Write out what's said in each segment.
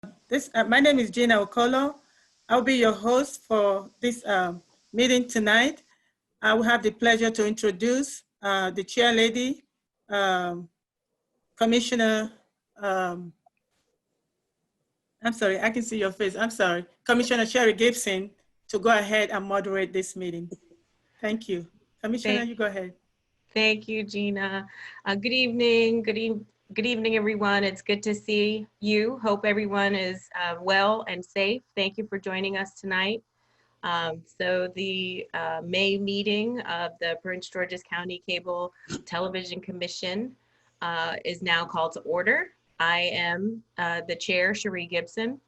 My name is Gina Okolo. I'll be your host for this meeting tonight. I will have the pleasure to introduce the chair lady, Commissioner, I'm sorry, I can see your face. I'm sorry. Commissioner Sherry Gibson, to go ahead and moderate this meeting. Thank you. Commissioner, you go ahead. Thank you, Gina. Good evening. Good evening, everyone. It's good to see you. Hope everyone is well and safe. Thank you for joining us tonight. So the May meeting of the Prince George's County Cable Television Commission is now called to order. I am the chair, Cherie Gibson.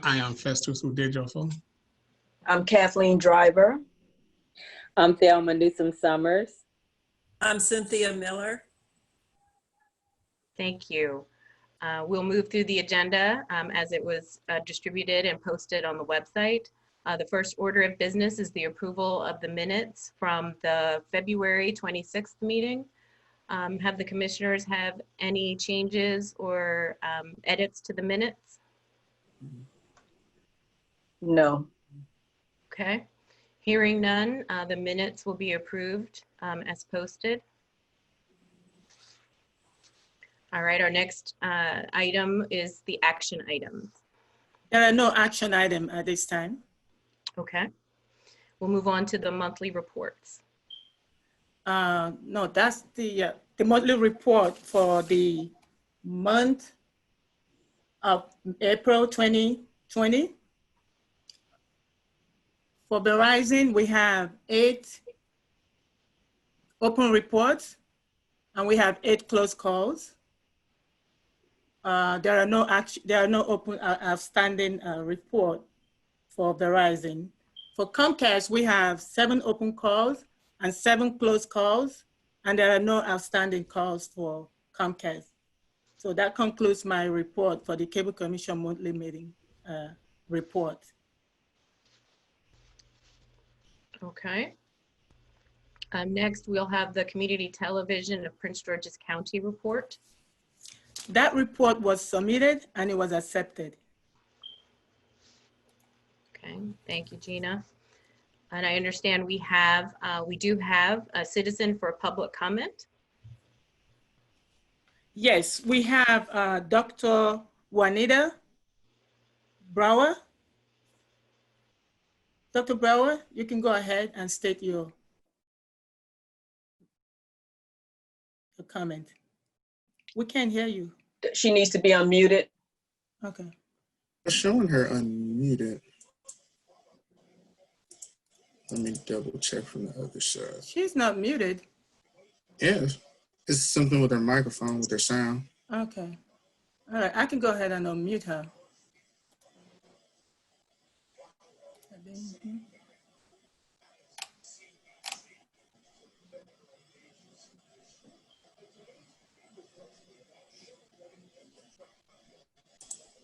I am Festus Udejofo. I'm Kathleen Driver. I'm Thelma Newsom Summers. I'm Cynthia Miller. Thank you. We'll move through the agenda as it was distributed and posted on the website. The first order of business is the approval of the minutes from the February 26th meeting. Have the commissioners have any changes or edits to the minutes? No. Okay. Hearing none, the minutes will be approved as posted. All right, our next item is the action items. There are no action items at this time. Okay. We'll move on to the monthly reports. No, that's the monthly report for the month of April 2020. For Verizon, we have 8 open reports and we have 8 closed calls. There are no open outstanding report for Verizon. For Comcast, we have 7 open calls and 7 closed calls, and there are no outstanding calls for Comcast. So that concludes my report for the Cable Commission monthly meeting report. Okay. Next, we'll have the Community Television of Prince George's County report. That report was submitted and it was accepted. Okay, thank you, Gina. And I understand we do have a citizen for public comment. Yes, we have Dr. Juanita Brower. Dr. Brower, you can go ahead and state your comment. We can't hear you. She needs to be unmuted. Okay. It's showing her unmuted. Let me double check from the other side. She's not muted. Yes, it's something with her microphone, with her sound. Okay. All right, I can go ahead and unmute her.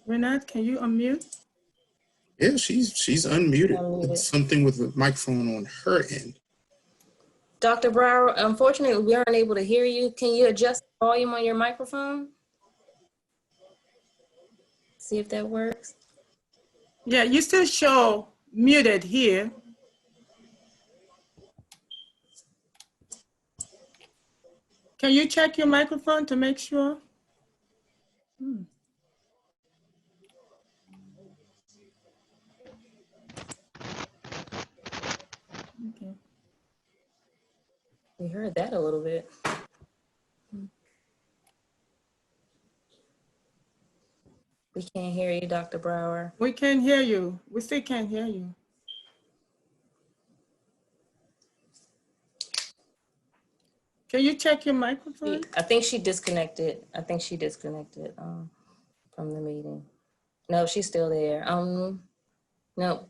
Renat, can you unmute? Yeah, she's unmuted. It's something with the microphone on her end. Dr. Brower, unfortunately, we aren't able to hear you. Can you adjust the volume on your microphone? See if that works. Yeah, you still show muted here. Can you check your microphone to make sure? Okay. We heard that a little bit. We can't hear you, Dr. Brower. We can't hear you. We still can't hear you. Can you check your microphone? I think she disconnected. From the meeting. No, she's still there. No.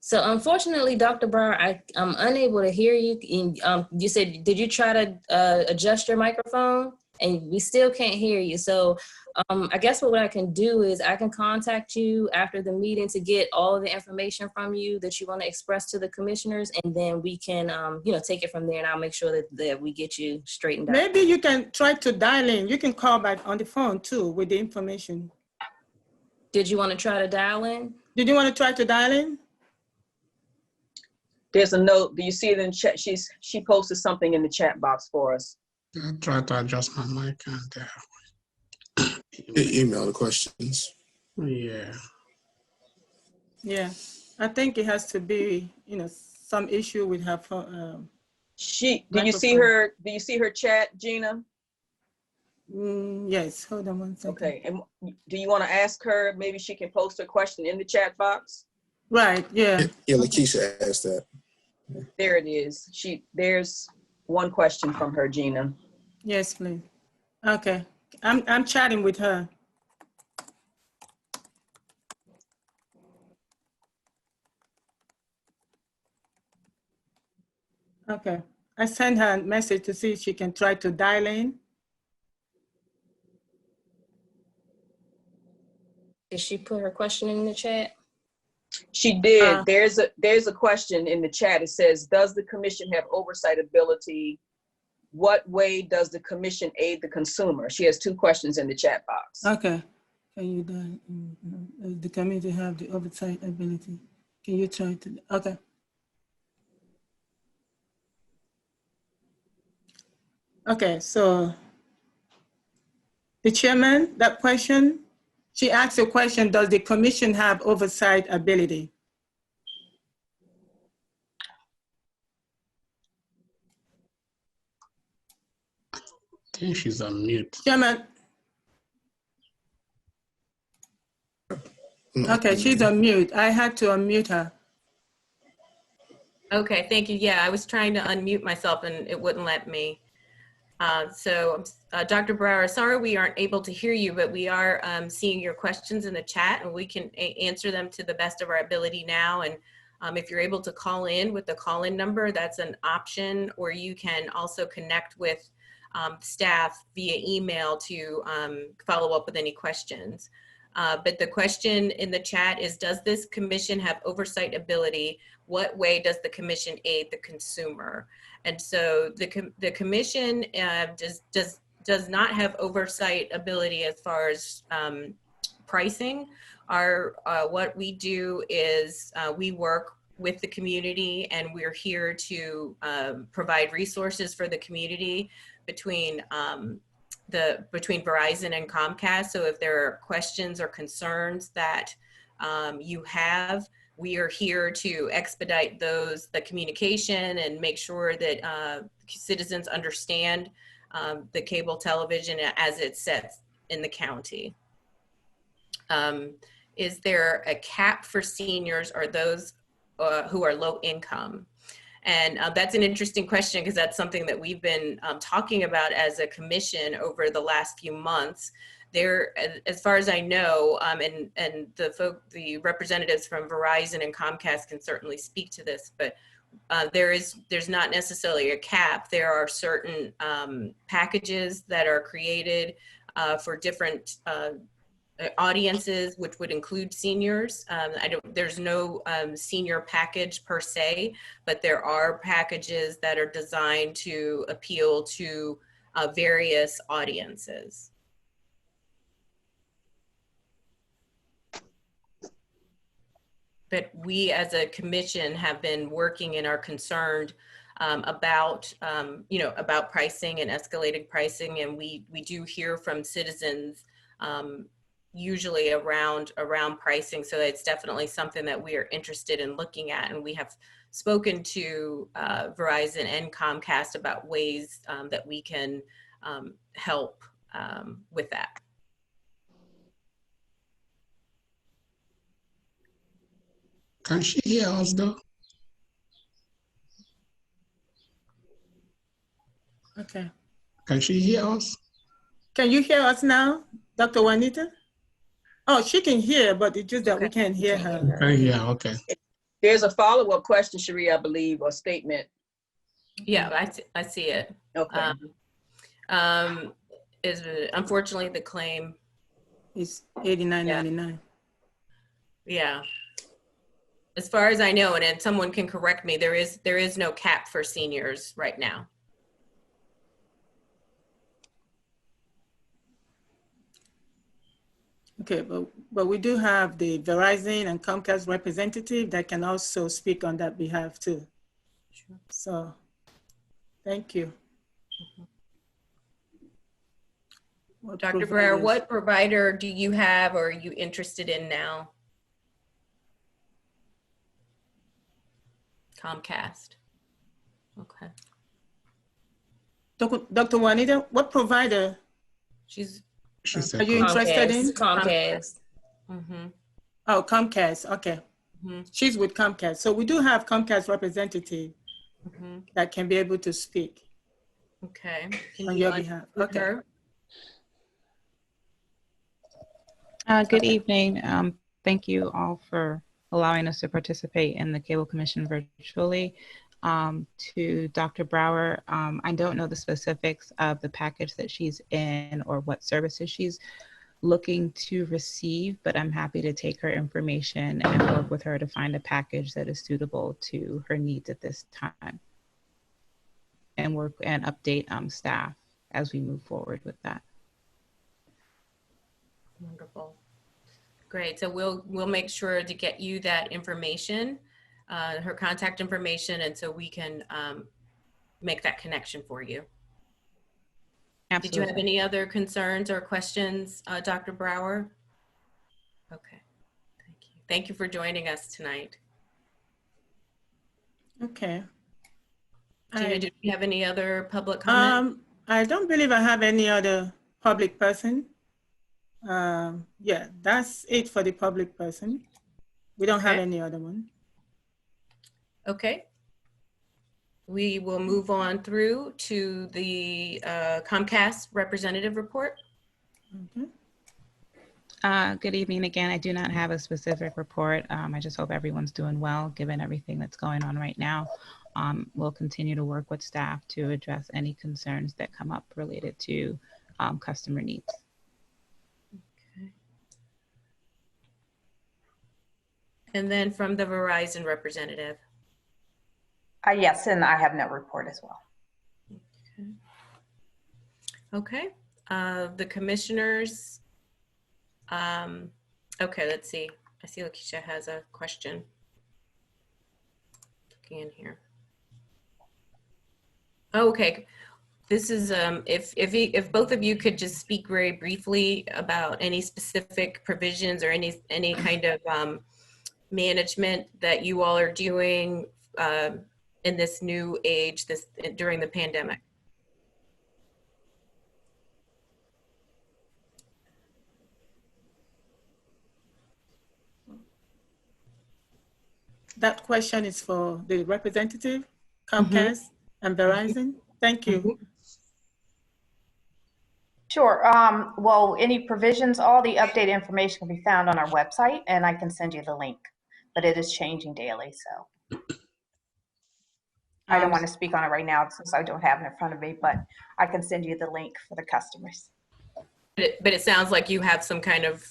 So unfortunately, Dr. Brower, I'm unable to hear you. You said, did you try to adjust your microphone? And we still can't hear you. So I guess what I can do is I can contact you after the meeting to get all of the information from you that you want to express to the commissioners, and then we can, take it from there, and I'll make sure that we get you straightened out. Maybe you can try to dial in. You can call back on the phone too with the information. Did you want to try to dial in? Did you want to try to dial in? There's a note. Do you see it in chat? She posted something in the chat box for us. I tried to adjust my mic and email the questions. Yeah. Yeah, I think it has to be, some issue with her phone. Do you see Microphone. her chat, Gina? Yes, hold on one second. Okay, and do you want to ask her, maybe she can post her question in the chat box? Right, yeah. Yeah, Lakeisha asked that. There it is. There's one question from her, Gina. Yes, please. Okay, I'm chatting with her. Okay, I sent her a message to see if she can try to dial in. Did she put her question in the chat? She did. There's a question in the chat. It says, does the commission have oversight ability? What way does the commission aid the consumer? She has two questions in the chat box. Okay. Can you dial? Does the committee have the oversight ability? Can you try to? Okay. Okay, so the chairman, that question, she asked a question, does the commission have oversight ability? I think she's on mute. Chairman. Okay, she's on mute. I had to unmute her. Okay, thank you. Yeah, I was trying to unmute myself and it wouldn't let me. Dr. Brower, sorry we aren't able to hear you, but we are seeing your questions in the chat and we can answer them to the best of our ability now. And if you're able to call in with the call-in number, that's an option, or you can also connect with staff via email to follow up with any questions. But the question in the chat is, does this commission have oversight ability? What way does the commission aid the consumer? And so the commission does not have oversight ability as far as pricing. What we do is we work with the community, and we're here to provide resources for the community between Verizon and Comcast. So if there are questions or concerns that you have, we are here to expedite the communication and make sure that citizens understand the cable television as it's set in the county. Is there a cap for seniors or those who are low income? And that's an interesting question, because that's something that we've been talking about as a commission over the last few months. There, as far as I know, and the representatives from Verizon and Comcast can certainly speak to this, but there's not necessarily a cap. There are certain packages that are created for different audiences, which would include seniors. There's no senior package per se, but there are packages that are designed to appeal to various audiences. But we as a commission have been working and are concerned about pricing and escalating pricing. And we do hear from citizens usually around pricing. So it's definitely something that we are interested in looking at. And we have spoken to Verizon and Comcast about ways that we can help with that. Can she hear us though? Okay. Can she hear us? Can you hear us now, Dr. Juanita? Oh, she can hear, but it's just that we can't hear her. Yeah, okay. There's a follow-up question, Cherie, I believe, or statement. Yeah, I see it. Okay. Unfortunately the claim It's $89.99. Yeah. As far as I know, and someone can correct me, there is no cap for seniors right now. Okay, but we do have the Verizon and Comcast representative that can also speak on that behalf too. Sure. So, thank you. What Dr. Brewer, providers? what provider do you have or are you interested in now? Comcast. Okay. Dr. Juanita, what provider She's, She said are you interested in? Comcast. mm-hmm. Oh, Comcast, okay. Mm-hmm. She's with Comcast. So we do have Comcast representative Mm-hmm. that can be able to speak Okay. Can on you your unmute behalf. Okay. her? Good evening. Thank you all for allowing us to participate in the Cable Commission virtually. To Dr. Brower, I don't know the specifics of the package that she's in or what services she's looking to receive, but I'm happy to take her information and work with her to find a package that is suitable to her needs at this time and work and update staff as we move forward with that. Wonderful. Great. So we'll make sure to get you that information, her contact information, and so we can make that connection for you. Absolutely. Did you have any other concerns or questions, Dr. Brower? Okay. Thank you. Thank you for joining us tonight. Okay. Gina, do you have any other public comment? I don't believe I have any other public person. Yeah, that's it for the public person. We don't have Okay. any other one. Okay. We will move on through to the Comcast representative report. Okay. Good evening again. I do not have a specific report. I just hope everyone's doing well, given everything that's going on right now. We'll continue to work with staff to address any concerns that come up related to customer needs. Okay. And then from the Verizon representative. Yes, and I have no report as well. Okay. The commissioners. Okay, let's see. I see Lakeisha has a question. Looking in here. Oh, okay. This is if both of you could just speak very briefly about any specific provisions or any kind of management that you all are doing in this new age during the pandemic. That question is for the representative, Comcast and Verizon. Thank you. Sure. Well, any provisions, all the updated information can be found on our website, and I can send you the link, but it is changing daily, so. I don't want to speak on it right now since I don't have it in front of me, but I can send you the link for the customers. But it sounds like you have some kind of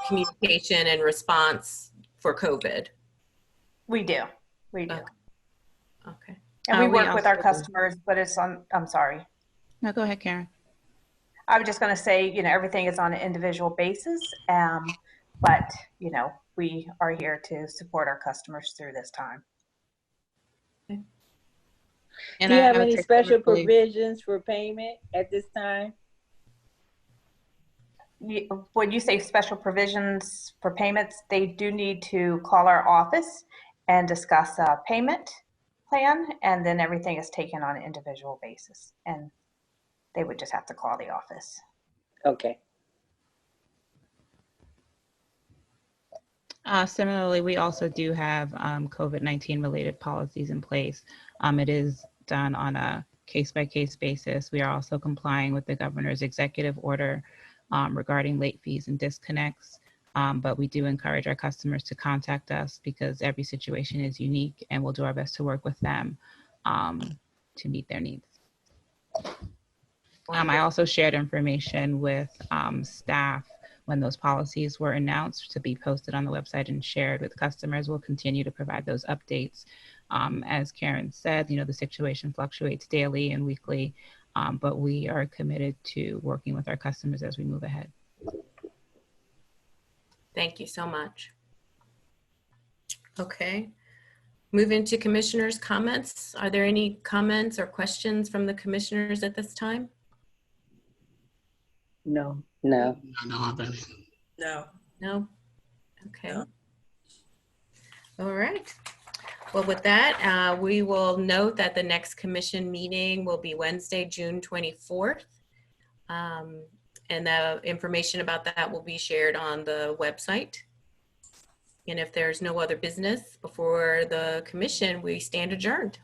communication and response for COVID. We do. We do. Okay. And we work with our also- customers, but it's on, I'm sorry. No, go ahead, Karen. I was just going to say, you know, everything is on an individual basis, but, you know, we are here to support our customers through this time. And Do you have I would any say special publicly- provisions for payment at this time? When you say special provisions for payments, they do need to call our office and discuss a payment plan, and then everything is taken on an individual basis, and they would just have to call the office. Okay. Similarly, we also do have COVID-19 related policies in place. It is done on a case-by-case basis. We are also complying with the governor's executive order regarding late fees and disconnects. But we do encourage our customers to contact us because every situation is unique, and we'll do our best to work with them to meet their needs. I also shared information with staff when those policies were announced to be posted on the website and shared with customers. We'll continue to provide those updates. As Karen said, you know, the situation fluctuates daily and weekly, but we are committed to working with our customers as we move ahead. Thank you so much. Okay. Moving to commissioners' comments. Are there any comments or questions from the commissioners at this time? No. I don't have any. No. No? Okay. No. All right. Well, with that, we will note that the next commission meeting will be Wednesday, June 24th. And the information about that will be shared on the website. And if there's no other business before the commission, we stand adjourned.